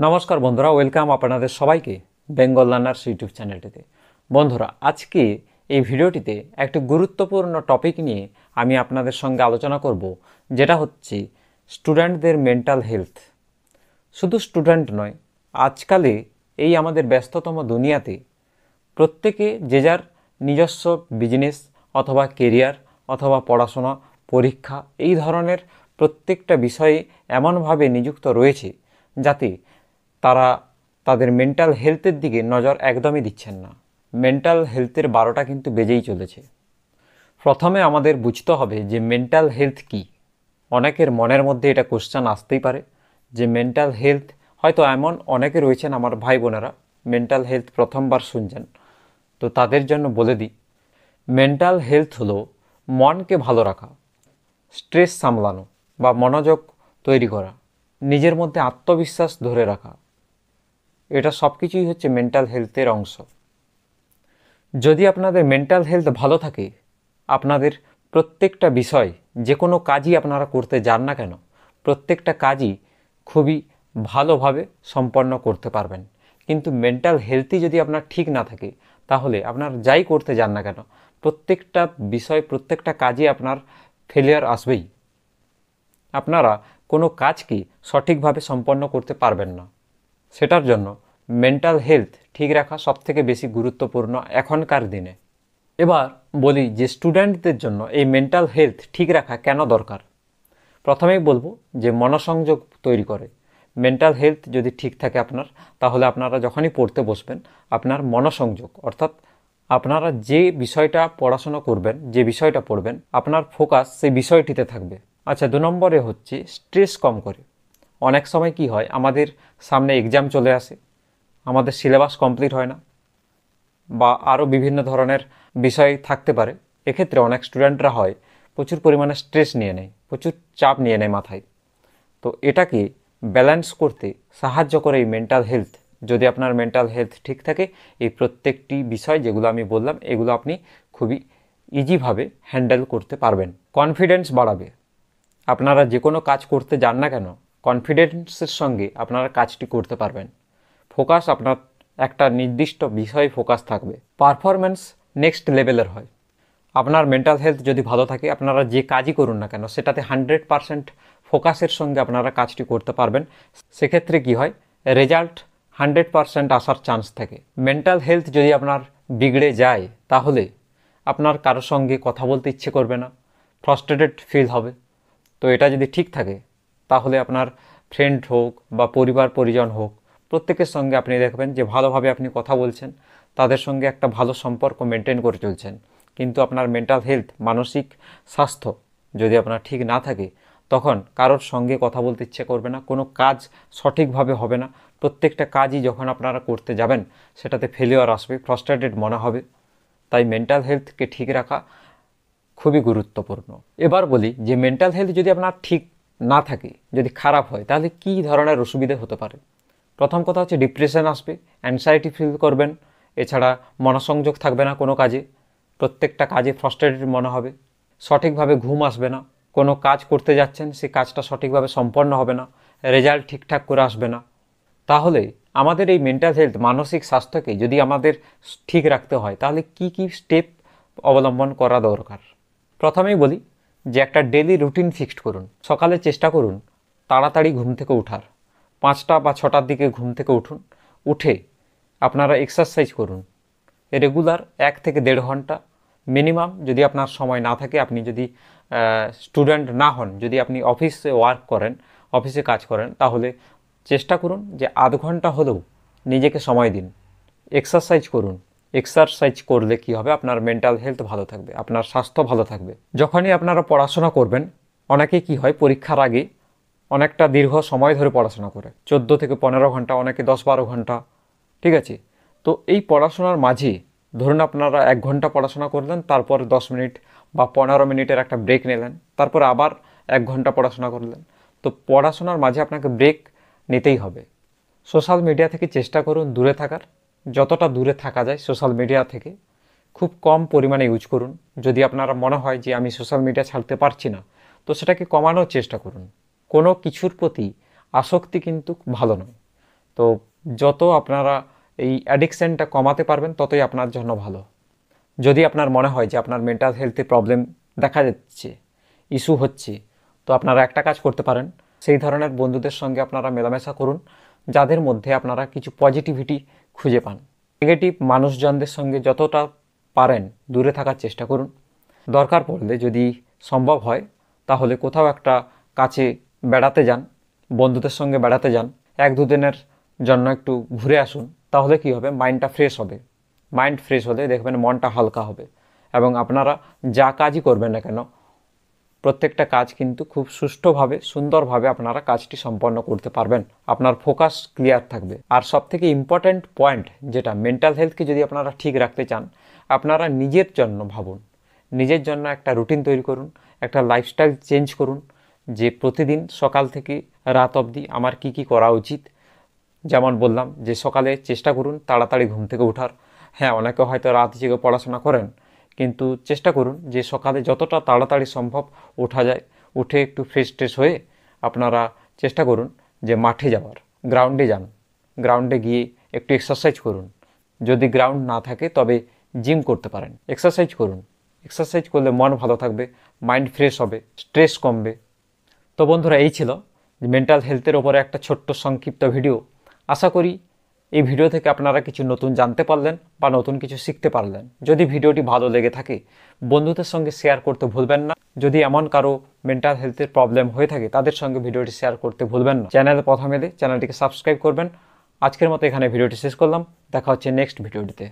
নমস্কার বন্ধুরা, ওয়েলকাম আপনাদের সবাইকে বেঙ্গল লার্নার্স ইউটিউব চ্যানেলটিতে। বন্ধুরা, আজকে এই ভিডিওটিতে একটি গুরুত্বপূর্ণ টপিক নিয়ে আমি আপনাদের সঙ্গে আলোচনা করব, যেটা হচ্ছে স্টুডেন্টদের মেন্টাল হেলথ। শুধু স্টুডেন্ট নয়, আজকালে এই আমাদের ব্যস্ততম দুনিয়াতে প্রত্যেকে যে যার নিজস্ব বিজনেস অথবা কেরিয়ার অথবা পড়াশোনা, পরীক্ষা এই ধরনের প্রত্যেকটা বিষয়ে এমনভাবে নিযুক্ত রয়েছে যাতে তারা তাদের মেন্টাল হেলথের দিকে নজর একদমই দিচ্ছেন না। মেন্টাল হেলথের 12টা কিন্তু বেজেই চলেছে। প্রথমে আমাদের বুঝতে হবে যে মেন্টাল হেলথ কী। অনেকের মনের মধ্যে এটা কোশ্চেন আসতেই পারে যে মেন্টাল হেলথ, হয়তো এমন অনেকে রয়েছেন আমার ভাই বোনেরা মেন্টাল হেলথ প্রথমবার শুনছেন, তো তাদের জন্য বলে দিই, মেন্টাল হেলথ হলো মনকে ভালো রাখা, স্ট্রেস সামলানো বা মনোযোগ তৈরি করা, নিজের মধ্যে আত্মবিশ্বাস ধরে রাখা। এটা সব কিছুই হচ্ছে মেন্টাল হেলথের অংশ। যদি আপনাদের মেন্টাল হেলথ ভালো থাকে, আপনাদের প্রত্যেকটা বিষয়, যে কোনো কাজই আপনারা করতে যান না কেন, প্রত্যেকটা কাজই খুবই ভালোভাবে সম্পন্ন করতে পারবেন। কিন্তু মেন্টাল হেলথই যদি আপনার ঠিক না থাকে, তাহলে আপনার যাই করতে যান না কেন, প্রত্যেকটা বিষয়, প্রত্যেকটা কাজই আপনার ফেলিয়ার আসবেই। আপনারা কোনো কাজকে সঠিকভাবে সম্পন্ন করতে পারবেন না। সেটার জন্য মেন্টাল হেলথ ঠিক রাখা সবথেকে বেশি গুরুত্বপূর্ণ এখনকার দিনে। এবার বলি যে স্টুডেন্টদের জন্য এই মেন্টাল হেলথ ঠিক রাখা কেন দরকার। প্রথমেই বলবো যে মনোসংযোগ তৈরি করে। মেন্টাল হেলথ যদি ঠিক থাকে আপনার, তাহলে আপনারা যখনই পড়তে বসবেন, আপনার মনোসংযোগ অর্থাৎ আপনারা যে বিষয়টা পড়াশোনা করবেন, যে বিষয়টা পড়বেন, আপনার ফোকাস সেই বিষয়টিতে থাকবে। আচ্ছা, 2 নম্বরে হচ্ছে স্ট্রেস কম করে। অনেক সময় কি হয়, আমাদের সামনে এক্সাম চলে আসে, আমাদের সিলেবাস কমপ্লিট হয় না, বা আরও বিভিন্ন ধরনের বিষয় থাকতে পারে। এক্ষেত্রে অনেক স্টুডেন্টরা হয় প্রচুর পরিমাণে স্ট্রেস নিয়ে নেয়, প্রচুর চাপ নিয়ে নেয় মাথায়। তো এটাকে ব্যালেন্স করতে সাহায্য করে এই মেন্টাল হেলথ। যদি আপনার মেন্টাল হেলথ ঠিক থাকে, এই প্রত্যেকটি বিষয় যেগুলো আমি বললাম, এগুলো আপনি খুবই ইজিভাবে হ্যান্ডেল করতে পারবেন। কনফিডেন্স বাড়াবে। আপনারা যে কোনো কাজ করতে যান না কেন, কনফিডেন্সের সঙ্গে আপনারা কাজটি করতে পারবেন। ফোকাস আপনার একটা নির্দিষ্ট বিষয়ে ফোকাস থাকবে। পারফরম্যান্স নেক্সট লেভেলের হয়। আপনার মেন্টাল হেলথ যদি ভালো থাকে, আপনারা যে কাজই করুন না কেন, সেটাতে 100% ফোকাসের সঙ্গে আপনারা কাজটি করতে পারবেন। সেক্ষেত্রে কি হয়, রেজাল্ট 100% আসার চান্স থাকে। মেন্টাল হেলথ যদি আপনার বিগড়ে যায়, তাহলে আপনার কারোর সঙ্গে কথা বলতে ইচ্ছে করবে না, ফ্রাস্ট্রেটেড ফিল হবে। তো এটা যদি ঠিক থাকে, তাহলে আপনার ফ্রেন্ড হোক বা পরিবার পরিজন হোক, প্রত্যেকের সঙ্গে আপনি দেখবেন যে ভালোভাবে আপনি কথা বলছেন, তাদের সঙ্গে একটা ভালো সম্পর্ক মেনটেন করে চলছেন। কিন্তু আপনার মেন্টাল হেলথ, মানসিক স্বাস্থ্য যদি আপনার ঠিক না থাকে, তখন কারোর সঙ্গে কথা বলতে ইচ্ছে করবে না, কোনো কাজ সঠিকভাবে হবে না। প্রত্যেকটা কাজই যখন আপনারা করতে যাবেন, সেটাতে ফেলিওর আসবে, ফ্রাস্ট্রেটেড মনে হবে। তাই মেন্টাল হেলথকে ঠিক রাখা খুবই গুরুত্বপূর্ণ। এবার বলি যে মেন্টাল হেলথ যদি আপনার ঠিক না থাকে, যদি খারাপ হয়, তাহলে কী ধরনের অসুবিধা হতে পারে। প্রথম কথা হচ্ছে ডিপ্রেশন আসবে, অ্যাংজাইটি ফিল করবেন, এছাড়া মনোসংযোগ থাকবে না কোনো কাজে, প্রত্যেকটা কাজে ফ্রাস্ট্রেটেড মনে হবে, সঠিকভাবে ঘুম আসবে না, কোনো কাজ করতে যাচ্ছেন সেই কাজটা সঠিকভাবে সম্পন্ন হবে না, রেজাল্ট ঠিকঠাক করে আসবে না। তাহলে আমাদের এই মেন্টাল হেলথ, মানসিক স্বাস্থ্যকে যদি আমাদের ঠিক রাখতে হয়, তাহলে কি কি স্টেপ অবলম্বন করা দরকার। প্রথমেই বলি যে একটা ডেলি রুটিন ফিক্সড করুন। সকালে চেষ্টা করুন তাড়াতাড়ি ঘুম থেকে ওঠার, 5টা বা 6টার দিকে ঘুম থেকে উঠুন। উঠে আপনারা এক্সারসাইজ করুন রেগুলার 1 থেকে 1.5 ঘন্টা মিনিমাম। যদি আপনার সময় না থাকে, আপনি যদি স্টুডেন্ট না হন, যদি আপনি অফিসে ওয়ার্ক করেন, অফিসে কাজ করেন, তাহলে চেষ্টা করুন যে আধ ঘন্টা হলেও নিজেকে সময় দিন, এক্সারসাইজ করুন। এক্সারসাইজ করলে কি হবে, আপনার মেন্টাল হেলথ ভালো থাকবে, আপনার স্বাস্থ্য ভালো থাকবে। যখনই আপনারা পড়াশোনা করবেন, অনেকে কি হয় পরীক্ষার আগে অনেকটা দীর্ঘ সময় ধরে পড়াশোনা করে, 14 থেকে 15 ঘন্টা, অনেকে 10-12 ঘন্টা, ঠিক আছে। তো এই পড়াশোনার মাঝে ধরুন আপনারা 1 ঘন্টা পড়াশোনা করলেন, তারপর 10 মিনিট বা 15 মিনিটের একটা ব্রেক নিলেন, তারপর আবার 1 ঘন্টা পড়াশোনা করলেন। তো পড়াশোনার মাঝে আপনাকে ব্রেক নিতেই হবে। সোশ্যাল মিডিয়া থেকে চেষ্টা করুন দূরে থাকার, যতটা দূরে থাকা যায় সোশ্যাল মিডিয়া থেকে খুব কম পরিমাণে ইউজ করুন। যদি আপনারা মনে হয় যে আমি সোশ্যাল মিডিয়া ছাড়তে পারছি না, তো সেটাকে কমানোর চেষ্টা করুন। কোনো কিছুর প্রতি আসক্তি কিন্তু ভালো নয়। তো যত আপনারা এই অ্যাডিকশানটা কমাতে পারবেন ততই আপনার জন্য ভালো। যদি আপনার মনে হয় যে আপনার মেন্টাল হেলথে প্রবলেম দেখা যাচ্ছে, ইস্যু হচ্ছে, তো আপনারা একটা কাজ করতে পারেন, সেই ধরনের বন্ধুদের সঙ্গে আপনারা মেলামেশা করুন যাদের মধ্যে আপনারা কিছু পজিটিভিটি খুঁজে পান। নেগেটিভ মানুষজনদের সঙ্গে যতটা পারেন দূরে থাকার চেষ্টা করুন। দরকার পড়লে যদি সম্ভব হয় তাহলে কোথাও একটা কাছে বেড়াতে যান, বন্ধুদের সঙ্গে বেড়াতে যান, 1-2 দিনের জন্য একটু ঘুরে আসুন। তাহলে কি হবে, মাইন্ডটা ফ্রেশ হবে। মাইন্ড ফ্রেশ হলে দেখবেন মনটা হালকা হবে এবং আপনারা যা কাজই করবেন না কেন প্রত্যেকটা কাজ কিন্তু খুব সুষ্ঠুভাবে সুন্দরভাবে আপনারা কাজটি সম্পন্ন করতে পারবেন। আপনার ফোকাস ক্লিয়ার থাকবে। আর সবথেকে ইম্পর্ট্যান্ট পয়েন্ট যেটা, মেন্টাল হেলথকে যদি আপনারা ঠিক রাখতে চান, আপনারা নিজের জন্য ভাবুন, নিজের জন্য একটা রুটিন তৈরি করুন, একটা লাইফস্টাইল চেঞ্জ করুন যে প্রতিদিন সকাল থেকে রাত অবধি আমার কি কি করা উচিত। যেমন বললাম যে সকালে চেষ্টা করুন তাড়াতাড়ি ঘুম থেকে ওঠার। হ্যাঁ, অনেকে হয়তো রাত জেগে পড়াশোনা করেন, কিন্তু চেষ্টা করুন যে সকালে যতটা তাড়াতাড়ি সম্ভব ওঠা যায়। উঠে একটু ফ্রেশ ট্রেশ হয়ে আপনারা চেষ্টা করুন যে মাঠে যাওয়ার, গ্রাউন্ডে যান, গ্রাউন্ডে গিয়ে একটু এক্সারসাইজ করুন। যদি গ্রাউন্ড না থাকে তবে জিম করতে পারেন। এক্সারসাইজ করুন, এক্সারসাইজ করলে মন ভালো থাকবে, মাইন্ড ফ্রেশ হবে, স্ট্রেস কমবে। তো বন্ধুরা, এই ছিল মেন্টাল হেলথের ওপরে একটা ছোট্ট সংক্ষিপ্ত ভিডিও। আশা করি এই ভিডিও থেকে আপনারা কিছু নতুন জানতে পারলেন বা নতুন কিছু শিখতে পারলেন। যদি ভিডিওটি ভালো লেগে থাকে বন্ধুদের সঙ্গে শেয়ার করতে ভুলবেন না। যদি এমন কারো মেন্টাল হেলথের প্রবলেম হয়ে থাকে তাদের সঙ্গে ভিডিওটি শেয়ার করতে ভুলবেন না। চ্যানেলে প্রথমে চ্যানেলটিকে সাবস্ক্রাইব করবেন। আজকের মতো এখানে ভিডিওটি শেষ করলাম। দেখা হচ্ছে নেক্সট ভিডিওটিতে।